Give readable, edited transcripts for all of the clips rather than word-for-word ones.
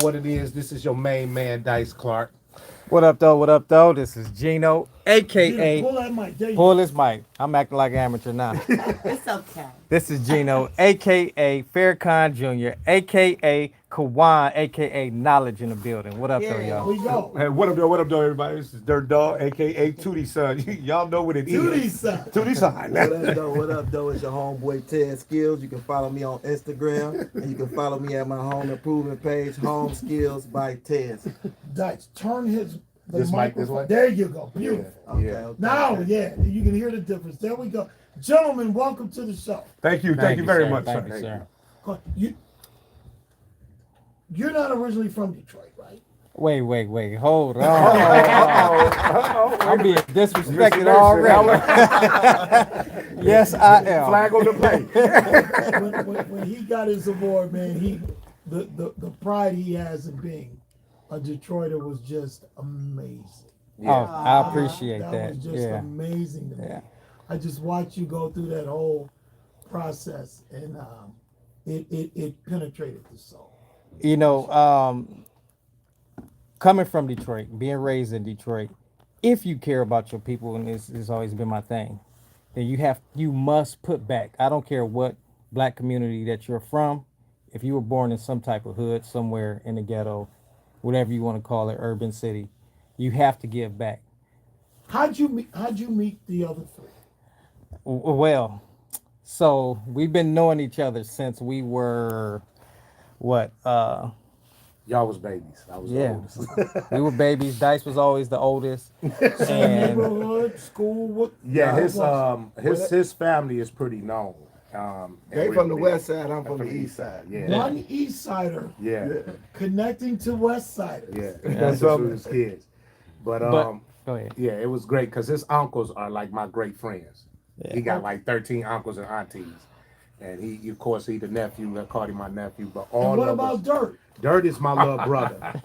What it is, this is your main man, Dice Clark. What up, though? What up, though? This is Gino, Gina, aka pull that mic. There you Pull go. His Mic. I'm acting like an amateur now. It's okay. This is Gino, aka Faircon Jr., aka Kawan, aka Knowledge in the building. What up, though, Yeah. We y'all? go. Hey, what up, though? What up, though, everybody? This is Dirt Dog, aka Tootie Son. Y'all know what it is. Tootie Son. Tootie Son. What up, though? What up, though? It's your homeboy Ted Skills. You can follow me on Instagram, and you can follow me at my home improvement page, Home Skills by Ted. Dice, turn the This mic this microphone. way? There you go. Beautiful. Yeah. Now, yeah, you can hear the difference. There we go. Gentlemen, welcome to the show. Thank you very sir. much, Thank sir. you, sir. You're not originally from Detroit, right? Wait. Hold on. I'm being disrespected already. Yes, I am. Flag on the plate. When he got his award, man, the pride he has in being a Detroiter was just amazing. Oh, I appreciate That that. was just Yeah. amazing to me. Yeah. I just watched you go through that whole process, and it penetrated the soul. You know, coming from Detroit, being raised in Detroit, if you care about your people, and this has always been my thing, then you must put back. I don't care what black community that you're from. If you were born in some type of hood somewhere in the ghetto, whatever you want to call it, urban city, you have to give back. How'd you meet the other three? Well, so we've been knowing each other since we were what? Y'all was babies. I was the Yeah, oldest. we were babies. Dice was always the oldest, and Neighborhood, school, what? Yeah, what was his family is pretty known. They and from the really- west side, I'm from the east side. it? Yeah. One East Sider Yeah. connecting to West Siders. Yeah. Yeah. That's what his kids. But but go ahead. yeah, it was great because his uncles are like my great friends. Yeah. He got like 13 uncles and aunties. And he, of course, he the nephew. I called him my nephew. But all And what of about us, Dirt? Dirt is my little brother.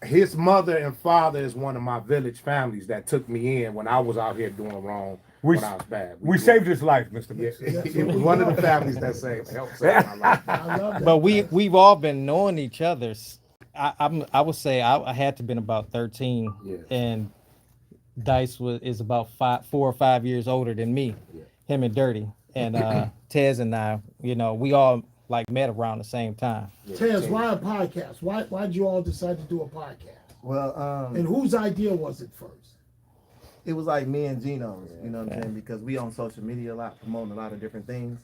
His mother and father is one of my village families that took me in when I was out here doing wrong. When I was bad. We saved his life, Mr. Yeah, Mason. it was one of the families that helped save my life. I love that. But we've all been knowing each other. I would say I had to been about 13, Yeah. and Dice is about 4 or 5 years older than me. Yeah. Him and Dirty, and Tez and I, we all like met around the same time. Tez, why a podcast? Why'd you all decide to do a podcast? Well, And whose idea was it first? it was like me and Gino's, you know what I'm saying? Because we on social media a lot, promoting a lot of different things.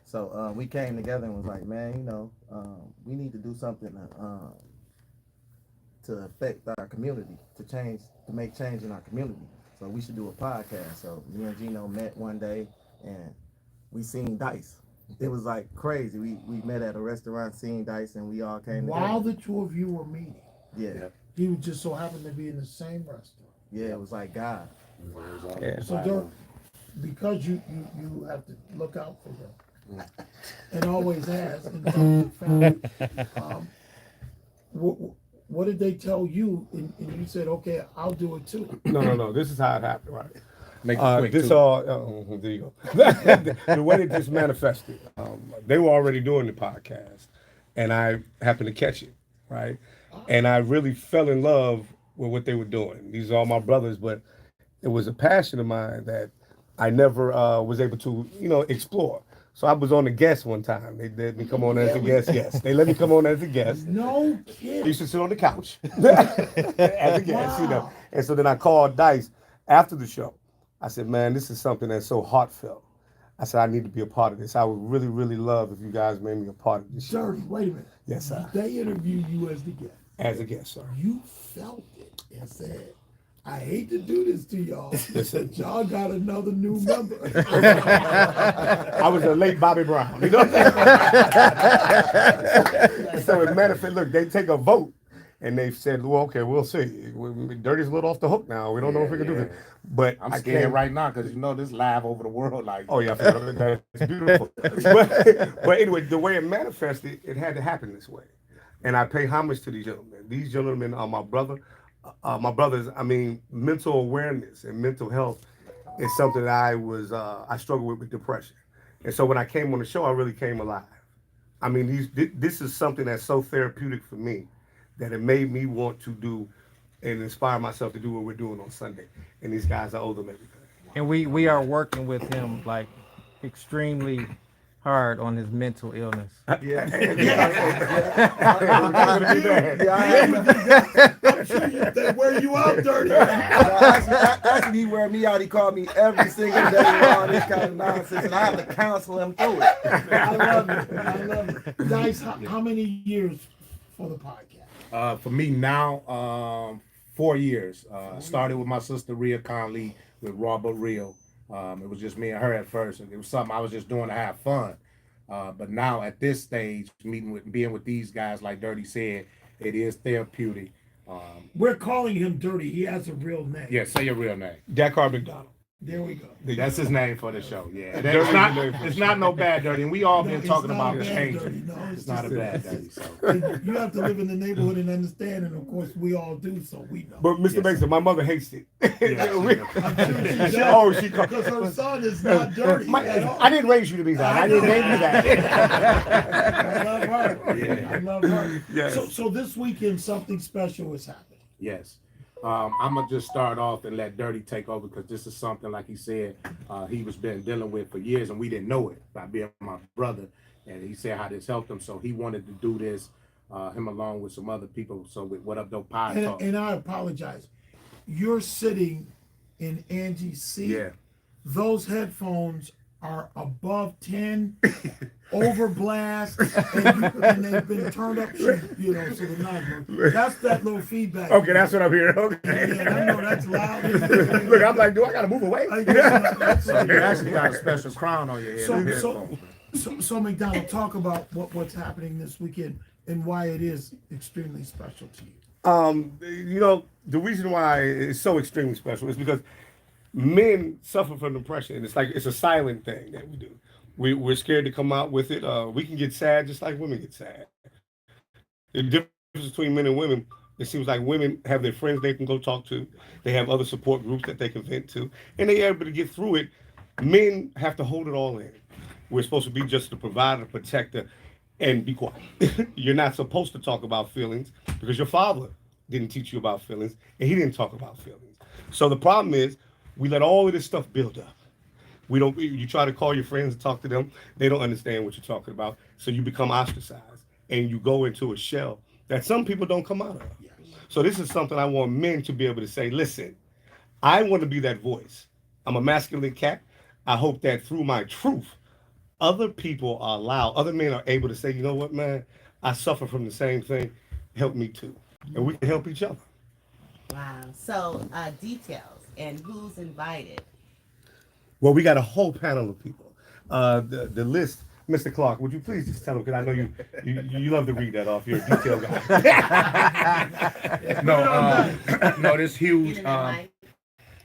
So we came together and was like, man, we need to do something to affect our community, to make change in our community. So we should do a podcast. So me and Gino met one day and we seen Dice. It was like crazy. We met at a restaurant, seen Dice, and we all came While together. the two of you were meeting, Yeah, he would just so happened to be in the same restaurant. yeah, it was like God. Yeah. So Dirt, because you have to look out for him, and always has in terms of family. What did they tell you? And you said, okay, I'll do it too. No. This is how it happened, right? Make it quick, This too. all, there you go. The way it just manifested, they were already doing the podcast, and I happened to catch it, right? And I really fell in love with what they were doing. These are all my brothers, but it was a passion of mine that I never was able to, explore. So I was on a guest one time. They let me come on as a guest. Yes, they let me come on as a guest. No I kidding. used to sit on the couch as a guest, Wow. And so then I called Dice after the show. I said, man, this is something that's so heartfelt. I said, I need to be a part of this. I would really, really love if you guys made me a part of this show. Dirty, wait a minute. Yes, sir. They interviewed you as the guest. As a guest, sir. You felt it and said, I hate to do this to y'all, but y'all got another new member. I was a late Bobby Brown. So as a matter of fact, look, they take a vote. And they said, well, okay, we'll see. Dirty's a little off the hook now. We don't know if we can do this. But I'm I scared can't- right now because this live over the world. Like, Oh yeah, that's beautiful. but anyway, the way it manifested, it had to happen this way, and I pay homage to these gentlemen. These gentlemen are my brother, my brothers. I mean, mental awareness and mental health is something that I struggle with depression, and so when I came on the show, I really came alive. I mean, this is something that's so therapeutic for me that it made me want to do and inspire myself to do what we're doing on Sunday. And these guys, I owe them everything. And we are working with him like extremely hard on his mental illness. Yeah. They wear you out dirty. Actually, he wear me out. He called me every single day with all this kind of nonsense, and I have to counsel him through it. I love it. I love it. Dice, how many years for the podcast? For me now, 4 years. Started with my sister Rhea Conley with Raw But Real. It was just me and her at first. It was something I was just doing to have fun. But now at this stage, being with these guys, like Dirty said, it is therapeutic. We're calling him Dirty. He has a real name. Yeah, say your real name. Dakar McDonald. There we go. That's his name for the show. Yeah, Dirty it's not, is the name for it's the not no bad Dirty, and we all been it's talking not about a bad changing. Dirty. No, It's not a bad Dirty. So. You have to live in the neighborhood and understand, and of course we all do, so we know. But Mr. Yes. Mason, my mother hates it. I'm sure Oh, she because her son is not dirty at all. I didn't raise you to be that. I didn't name you that. I love her. Yeah. I love her. Yes. So this weekend something special is happening. Yes. I'm gonna just start off and let Dirty take over because this is something, like he said, he was been dealing with for years, and we didn't know it by being my brother. And he said how this helped him, so he wanted to do this, him along with some other people. So with What Up Though Pod Talk. And I apologize. You're sitting in Angie's seat. Yeah. Those headphones are above 10, over blast, and they've been turned up, so they're not good. That's that little feedback. Okay, that's what I'm hearing. Okay. Yeah, I know that's loud. Look, I'm like, do I gotta move away? So you actually got a special crown on your head. So McDonald, talk about what's happening this weekend and why it is extremely special to you. The reason why it's so extremely special is because men suffer from depression. It's like it's a silent thing that we do. We're scared to come out with it. We can get sad just like women get sad. The difference between men and women, it seems like women have their friends they can go talk to. They have other support groups that they can vent to, and they're able to get through it. Men have to hold it all in. We're supposed to be just the provider, protector, and be quiet. You're not supposed to talk about feelings because your father didn't teach you about feelings, and he didn't talk about feelings. So the problem is we let all of this stuff build up. You try to call your friends and talk to them, they don't understand what you're talking about. So you become ostracized and you go into a shell that some people don't come out of. Yes. So this is something I want men to be able to say, listen, I want to be that voice. I'm a masculine cat. I hope that through my truth, other people are allowed, other men are able to say, you know what, man, I suffer from the same thing. Help me too. And we can help each other. Wow. So details and who's invited. Well, we got a whole panel of people. The list, Mr. Clark, would you please just tell them, because I know you love to read that off. You're a detail guy. No, this huge. Get in that mic.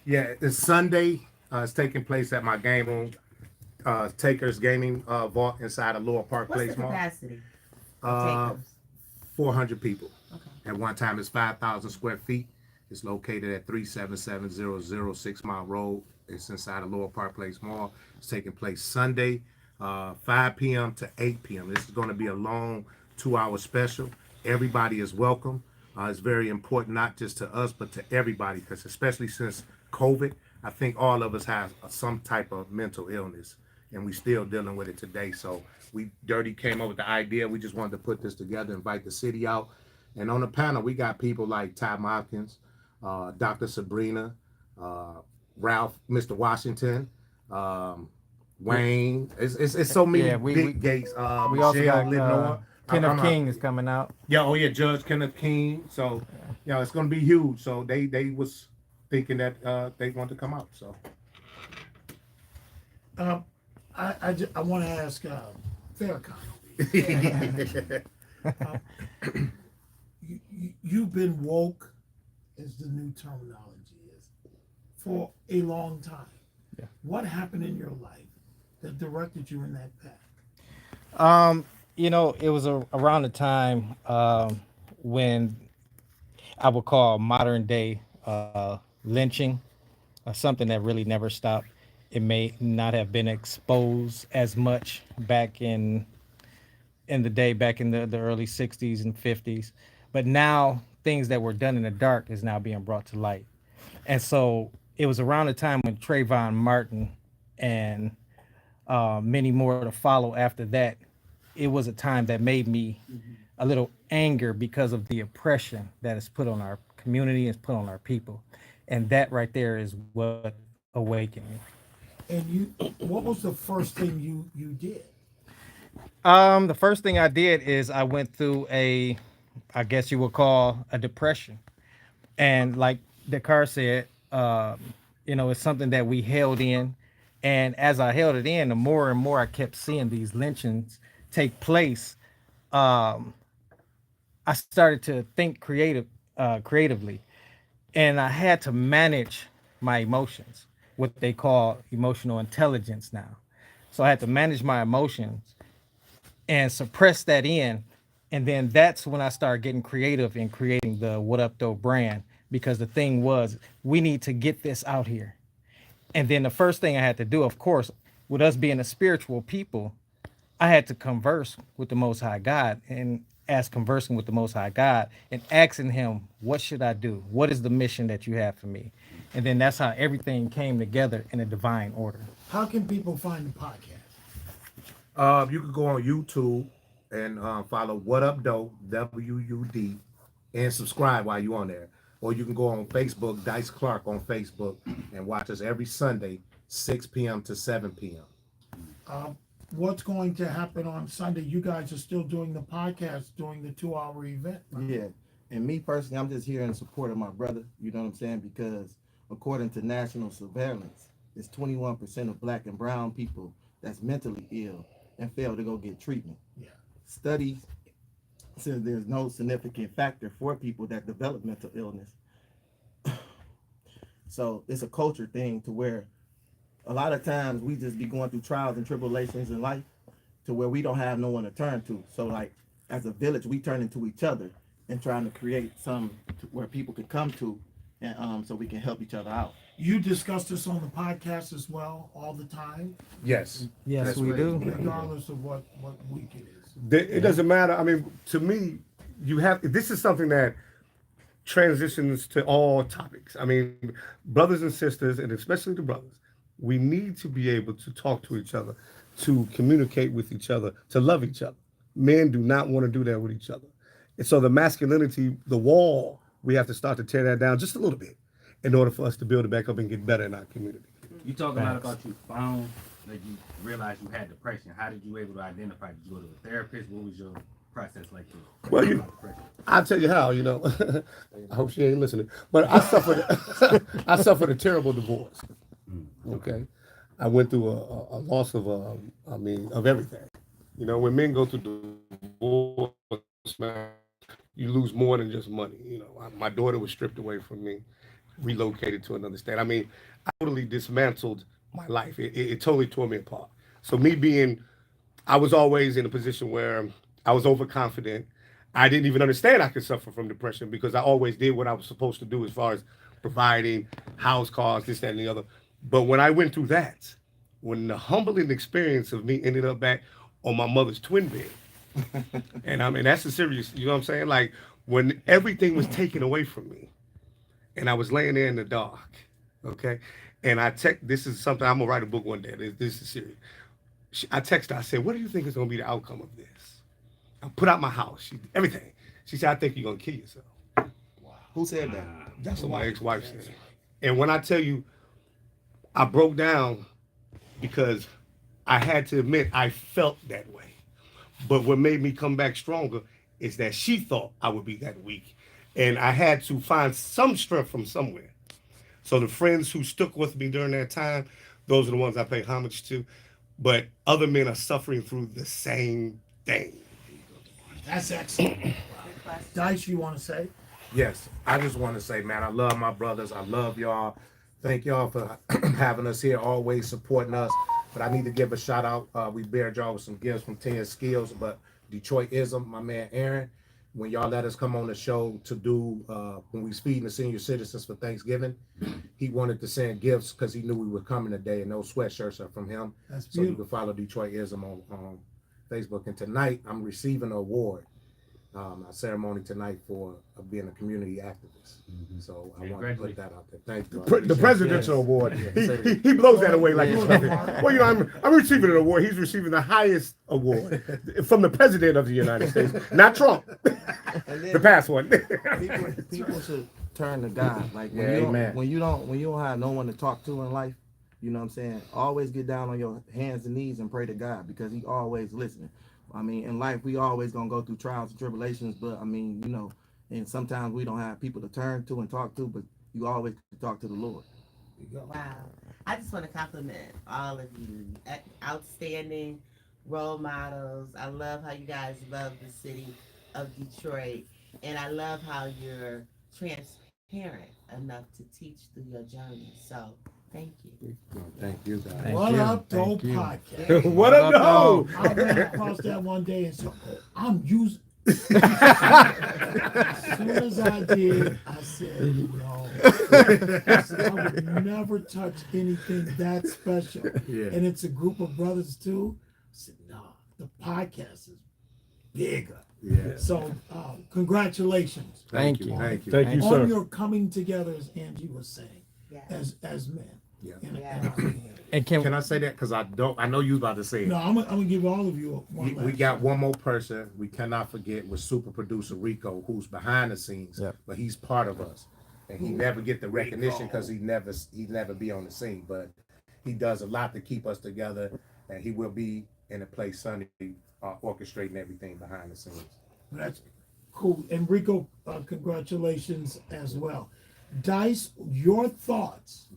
Yeah, it's Sunday. It's taking place at my game room, Takers Gaming Vault inside of Lower Park What's Place the Mall. capacity? Uh, 400 people. Okay. At one time, it's 5,000 square feet. It's located at 37700 6 Mile Road. It's inside of Lower Park Place Mall. It's taking place Sunday, 5 p.m. to 8 p.m. This is going to be a long 2-hour special. Everybody is welcome. It's very important, not just to us, but to everybody, because especially since COVID, I think all of us have some type of mental illness, and we still dealing with it today. So Dirty came up with the idea. We just wanted to put this together, invite the city out. And on the panel, we got people like Ty Hopkins, Dr. Sabrina, Ralph, Mr. Washington, Wayne. It's so many big gates. We also Michelle got Lenore. Kenneth King is coming out. Yeah, Judge Kenneth King. So, it's going to be huge. So they was thinking that they want to come out. So, I want to ask Farrakhan. You've been woke, as the new terminology is, for a long time. Yeah. What happened in your life that directed you in that path? It was around the time when I would call modern day lynching, something that really never stopped. It may not have been exposed as much back in the day, back in the early 60s and 50s. But now things that were done in the dark is now being brought to light. And so it was around the time when Trayvon Martin and many more to follow after that. It was a time that made me a little anger because of the oppression that is put on our community, is put on our people. And that right there is what awakened me. And what was the first thing you did? The first thing I did is I went through I guess you would call a depression. And like Dakar said, it's something that we held in. And as I held it in, the more and more I kept seeing these lynchings take place, um, I started to think creatively, and I had to manage my emotions, what they call emotional intelligence now. So I had to manage my emotions and suppress that in. And then that's when I started getting creative in creating the What Up Doe brand, because the thing was, we need to get this out here. And then the first thing I had to do, of course, with us being a spiritual people, I had to converse with the Most High God, and as conversing with the Most High God and asking him, what should I do? What is the mission that you have for me? And then that's how everything came together in a divine order. How can people find the podcast? You can go on YouTube and follow What Up Doe, W.U.D, and subscribe while you're on there. Or you can go on Facebook, Dice Clark on Facebook, and watch us every Sunday, 6 p.m. to 7 p.m. What's going to happen on Sunday? You guys are still doing the podcast during the 2-hour event, right? Yeah. And me personally, I'm just here in support of my brother, you know what I'm saying? Because according to national surveillance, it's 21% of black and brown people that's mentally ill and fail to go get treatment. Yeah. Studies says there's no significant factor for people that develop mental illness. So it's a culture thing to where a lot of times we just be going through trials and tribulations in life to where we don't have no one to turn to. So like as a village, we turn into each other and trying to create some where people can come to, and so we can help each other out. You discuss this on the podcast as well all the time, Yes. Yes, That's we right. do. regardless of what week it is. It doesn't matter. I mean, to me, this is something that transitions to all topics. I mean, brothers and sisters, and especially the brothers, we need to be able to talk to each other, to communicate with each other, to love each other. Men do not want to do that with each other. And so the masculinity, the wall, we have to start to tear that down just a little bit in order for us to build it back up and get better in our community. You talking a lot about you found that you realized you had depression. How did you able to identify? Did you go to a therapist? What was your process like this? Well, I'll tell you how, I hope she ain't listening. But I suffered a terrible divorce. Okay. I went through a loss of everything. When men go through divorce, man, you lose more than just money. My daughter was stripped away from me, relocated to another state. I mean, I totally dismantled my life. It totally tore me apart. So I was always in a position where I was overconfident. I didn't even understand I could suffer from depression because I always did what I was supposed to do as far as providing house, cars, this, that, and the other. But when I went through that, when the humbling experience of me ended up back on my mother's twin bed, and I mean, that's a serious, you know what I'm saying? Like when everything was taken away from me and I was laying there in the dark, okay? And this is something, I'm gonna write a book one day. This is serious. I texted her, I said, what do you think is gonna be the outcome of this? I put out my house, everything. She said, I think you're gonna kill yourself. Who said that? That's what my ex-wife said. And when I tell you, I broke down because I had to admit I felt that way. But what made me come back stronger is that she thought I would be that weak. And I had to find some strength from somewhere. So the friends who stuck with me during that time, those are the ones I pay homage to. But other men are suffering through the same thing. That's excellent. Dice, you want to say? Yes, I just want to say, man, I love my brothers. I love y'all. Thank y'all for having us here, always supporting us. But I need to give a shout out. We bear y'all with some gifts from 10 Skills, but Detroitism, my man Aaron, when y'all let us come on the show to do, when we was feeding the senior citizens for Thanksgiving, he wanted to send gifts because he knew we were coming today, and those sweatshirts are from him. That's so you beautiful. can follow Detroitism on Facebook. And tonight, I'm receiving an award a ceremony tonight for being a community activist. So I want to put that out there. Thank you. I The appreciate it. presidential award. Yes. He blows that away like it's Yeah. nothing. Well, I'm receiving an award. He's receiving the highest award from the president of the United States, not Trump, And then the past one. people should turn to God. Like when Yeah, you amen. don't, when you don't have no one to talk to in life, you know what I'm saying? Always get down on your hands and knees and pray to God because He always listening. I mean, in life we always gonna go through trials and tribulations, but I mean, you know, and sometimes we don't have people to turn to and talk to, but you always talk to the Lord. Wow. I just want to compliment all of you. Outstanding role models. I love how you guys love the city of Detroit. And I love how you're transparent enough to teach through your journey. So thank you. Thank you, guys. Thank What you. up, Doe Thank you. Podcast? What up, no? I ran across that one day and said, oh, I'm using. As soon as I did, I said, no. I said, I would never touch anything that special. Yeah. And it's a group of brothers too. I said, no, the podcast is bigger. Yeah. So, congratulations Thank Thank you. you. Thank you. Thank you, on sir. your coming together, as Angie was saying, Yeah. as men. Yeah. In Yeah. our community. And Can I say that? Because I know you about to say it. No, I'm gonna give all of you one. We last got shot. one more person we cannot forget with super producer Rico, who's behind the scenes, Yep. but he's part of us, and he never get the recognition because he never be on the scene, but he does a lot to keep us together, and he will be in a place Sunday, orchestrating everything behind the scenes. That's cool. And Rico, congratulations as well. Dice, your thoughts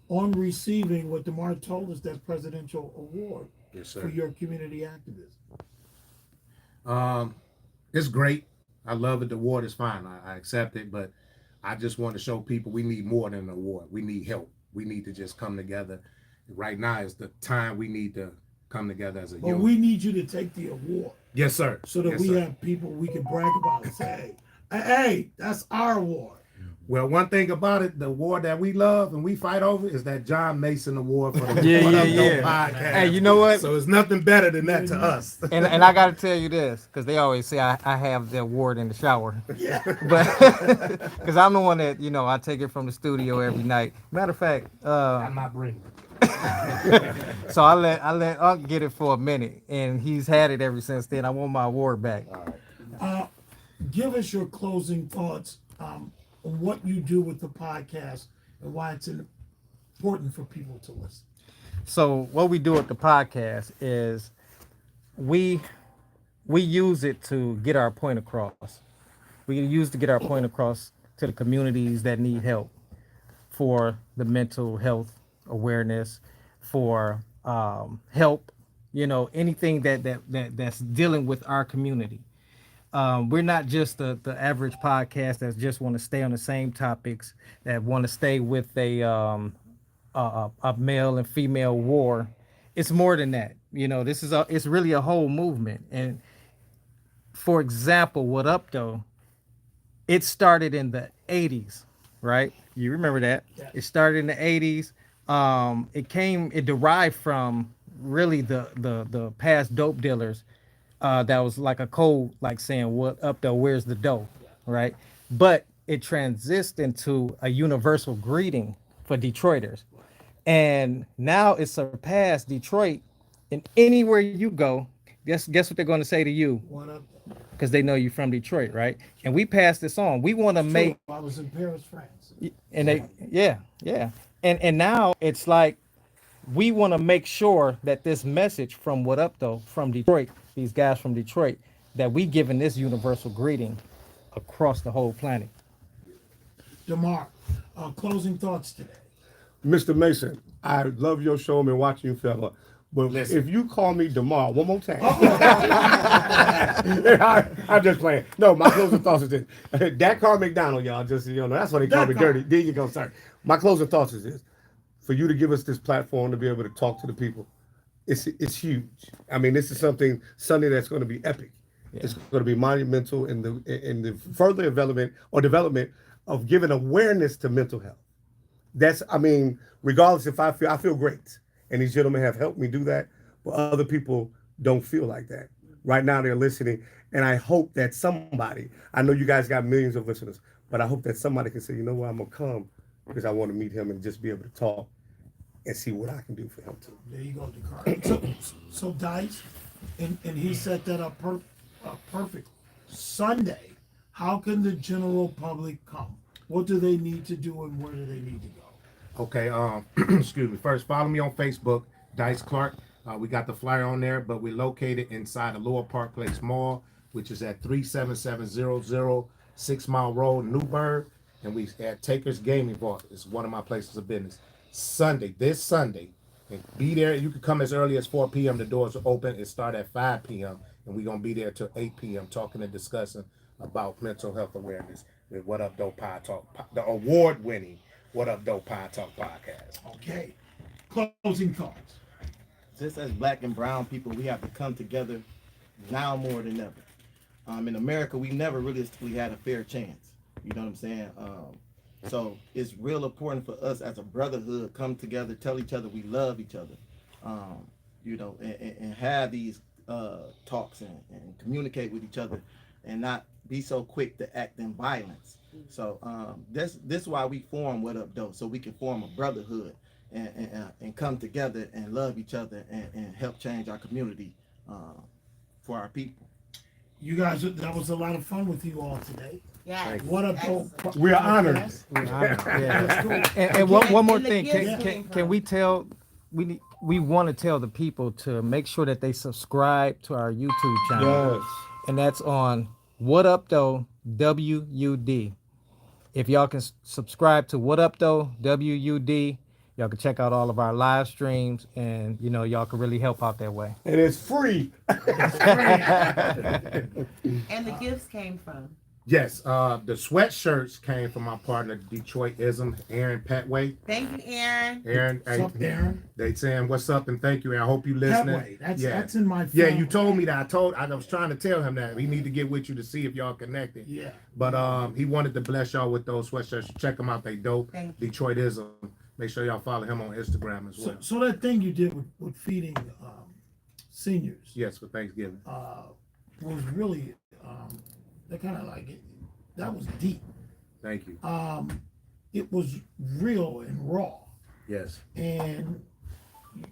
on receiving what DeMar told us, that presidential award Yes, for sir. your community activism. It's great. I love it. The award is fine. I accept it, but I just want to show people we need more than an award. We need help. We need to just come together. Right now is the time we need to come together as a But unit. we need you to take the award Yes, sir. so that Yes, we sir. have people we can brag about and say, hey, that's our award. Well, one thing about it, the award that we love and we fight over is that John Mason Award for the Yeah, What yeah, Up Doe yeah. podcast. Hey, you know what? So it's nothing better than that to us. And I got to tell you this, because they always say I have the award in the shower. Yeah. But because I'm the one that, I take it from the studio every night. Matter of fact, I'm not bringing it. so I let Unc get it for a minute, and he's had it ever since then. I want my award back. Give us your closing thoughts on what you do with the podcast and why it's important for people to listen. So what we do at the podcast is we use it to get our point across. We use to get our point across to the communities that need help for the mental health awareness, for help, anything that's dealing with our community. We're not just the average podcast that just want to stay on the same topics, that want to stay with a male and female war. It's more than that. It's really a whole movement. And for example, What Up Though, it started in the 80s, right? You remember that? Yeah. It started in the 80s. It derived from really the past dope dealers. That was like a code, like saying, what up though, where's the dough, right? But it transitioned into a universal greeting for Detroiters. And now it's surpassed Detroit. And anywhere you go, guess what they're going to say to you? What up? Because they know you're from Detroit, right? And we pass this on. We want to make, I was in Paris, France. and they, yeah. And now it's like, we want to make sure that this message from What Up Though, from Detroit, these guys from Detroit, that we giving this universal greeting across the whole planet. DeMar, closing thoughts today. Mr. Mason, I love your show. I've been watching you, fella. But Listen. if you call me DeMar one more time, I'm just playing. No, my closing thoughts is this. That Carl McDonald, y'all, just, that's why they call me dirty. There you go, sir. My closing thoughts is this. For you to give us this platform to be able to talk to the people, it's huge. I mean, this is something Sunday that's going to be epic. Yeah. It's going to be monumental in the further development of giving awareness to mental health. That's, regardless if I feel great, and these gentlemen have helped me do that, but other people don't feel like that. Right now they're listening, And I hope that somebody, I know you guys got millions of listeners, but I hope that somebody can say, you know what, I'm gonna come because I want to meet him and just be able to talk and see what I can do for him too. There you go, Descartes. So Dice, and he set that up perfect. Sunday, how can the general public come? What do they need to do and where do they need to go? Okay, excuse me. First, follow me on Facebook, Dice Clark. We got the flyer on there, but we're located inside the Lower Park Place Mall, which is at 37700 6 Mile Road, Newburgh. And we at Taker's Gaming Vault. It's one of my places of business. This Sunday, and be there. You can come as early as 4 p.m. The doors are open. It starts at 5 p.m. And we're going to be there till 8 p.m. talking and discussing about mental health awareness with What Up Doe Pie Talk, the award-winning What Up Doe Pie Talk podcast. Okay. Closing thoughts. Just as black and brown people, we have to come together now more than ever. In America, we never realistically had a fair chance. You know what I'm saying? So it's real important for us as a brotherhood, come together, tell each other we love each other, you know, and have these talks and communicate with each other and not be so quick to act in violence. So this is why we form What Up Doe, so we can form a brotherhood and come together and love each other and help change our community for our people. You guys, that was a lot of fun with you all today. Yeah. What Up Doe? We are honored. Yeah. And one more And the thing, gifts came can from- we tell, we want to tell the people to make sure that they subscribe to our YouTube channel. Yes. And that's on What Up Though, W.U.D. If y'all can subscribe to What Up Though, W.U.D., y'all can check out all of our live streams and, you know, y'all can really help out that way. And it's free. And the gifts came from. Yes, the sweatshirts came from my partner, Detroitism, Aaron Petway. Thank you, Aaron. Aaron, What's up, Aaron? they saying what's up and thank you. And I hope you listening. Petway. That's in my Yeah, family. you told me that. I was trying to tell him that. We need to get with you to see if y'all connected. Yeah. But he wanted to bless y'all with those sweatshirts. Check them out. They dope. Thank you. Detroitism. Make sure y'all follow him on Instagram as well. So that thing you did with feeding seniors Yes, for Thanksgiving. was really that kind of like it. That was deep. Thank you. It was real and raw. Yes. And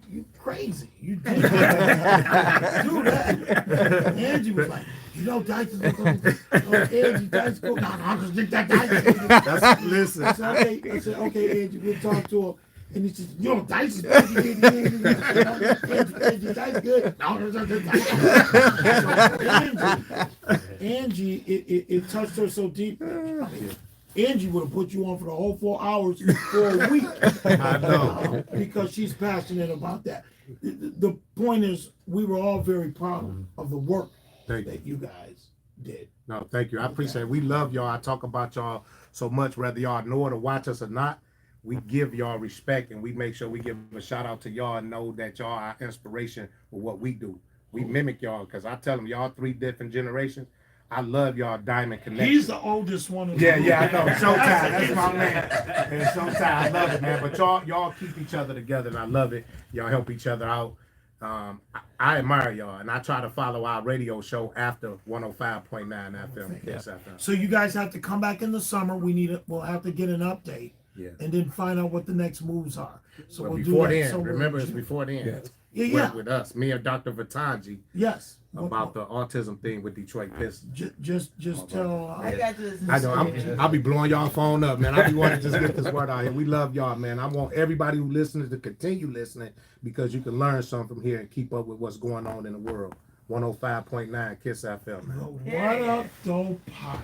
you crazy. You did that. Do that. Angie was like, you know, Dice is going to Angie, Dice go, no, I'll just drink that Dice. Listen. I said, okay, Angie, we'll talk to her. And he says, you know, Dice is good. Angie, Dice good. No, Angie, it touched her so deep. I mean, Angie would have put you on for the whole 4 hours for a week. I know. Because she's passionate about that. The point is, we were all very proud of the work Thank you. that you guys did. No, thank you. I appreciate it. We love y'all. I talk about y'all so much, whether y'all know it or watch us or not. We give y'all respect and we make sure we give a shout out to y'all and know that y'all are inspiration for what we do. We mimic y'all because I tell them y'all 3 different generations. I love y'all Diamond Connection. He's the oldest one. Yeah, I know. Showtime, that's my man. And Showtime, I love it, man. But y'all keep each other together, and I love it. Y'all help each other out. I admire y'all, and I try to follow our radio show after 105.9 FM, Kiss FM. So you guys have to come back in the summer. We'll have to get an update. Yeah. And then find out what the next moves are. So But we'll before do that. then, So remember it's before then. Yeah. With us, me and Dr. Vitanji, Yes. about the autism thing with Detroit Pistons. Just tell. All you gotta do is I know. I'll be blowing y'all phone up, man. I be wanting to just get this word out here. We love y'all, man. I want everybody who listens to continue listening because you can learn something from here and keep up with what's going on in the world. 105.9 Kiss FM, man. What Up Doe Pie.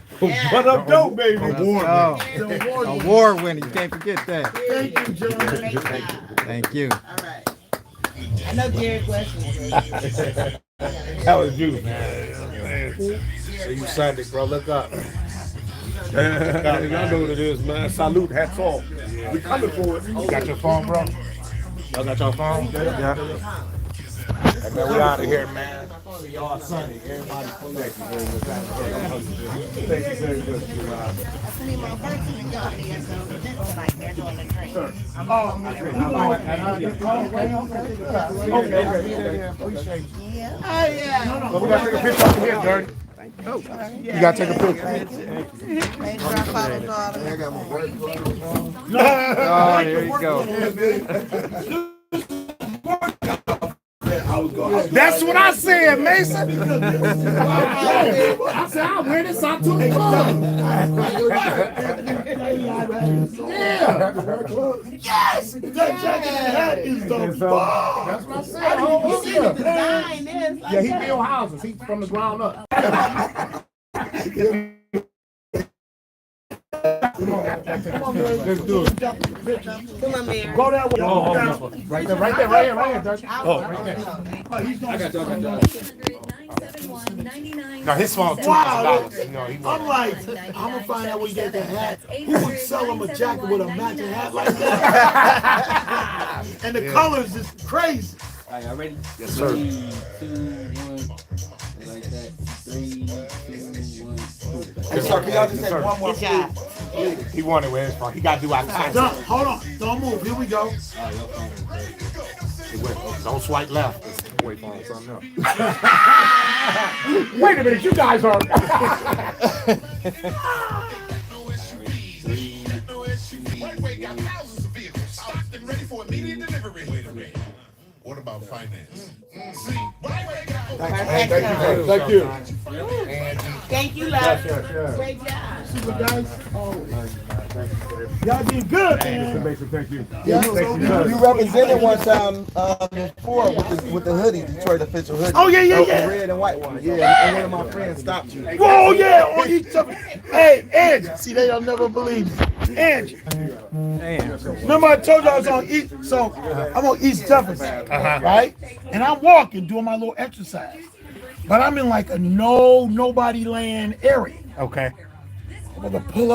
What up, dope, baby? Award Oh, winning. The award- award winning, you can't forget that. Thank you, gentlemen. Great job. Thank you. All right. I know Jared questions. That was beautiful. See you Sunday, bro. Look up. Y'all know what it is, man. Salute, hats off. We coming for it. You got your phone, bro? Y'all got your phone? Yeah. Hey, man, we out of here, man. See y'all Sunday. Everybody, thank you very much. Thank you very much. Oh, yeah. We got to take a picture up here, Dirty. You gotta take a picture. Make sure I follow darling. I got my work clothes on. Oh, here you go. That's what I said, Mason. I said I'll wear this out to the club. Yes! That jacket and hat is the bomb! That's what I said. Oh, You see the design is like yeah, he that. built houses. He from the ground up. Let's do it. Come on, Mary. Go that way. Right there, right here, Dutch. Oh, right there. No, his phone $2,000. No, he I'm won't. like, I'm gonna find out where you get that hat. Who would sell him a jacket with a matching hat like that? And the colors is crazy. All right, y'all ready? Yes, sir. 3, 2, 1. Like that. 3, 2, 1. Hey, sir, can y'all just take one more Good job. He wanted with his phone. He got to do outside. Hold on, don't move. Here we go. Don't swipe left. Wait for something else. Wait a minute, you guys are. What about finance? Thank you. Thank you, love. Great job. See what guys? Y'all did good, man. Thank you. You represented one time before with the hoodie, Detroit official hoodie. Oh, yeah, yeah, The yeah. red and white one. Yeah, and one of my friends stopped you. Whoa, yeah, on each other. Hey, Angie, see, they'll never believe me. Angie, remember I told you I was on East, so I'm on East Jefferson, right? And I'm walking, doing my little exercise. But I'm in like a nobody land area. Okay. I'm gonna pull up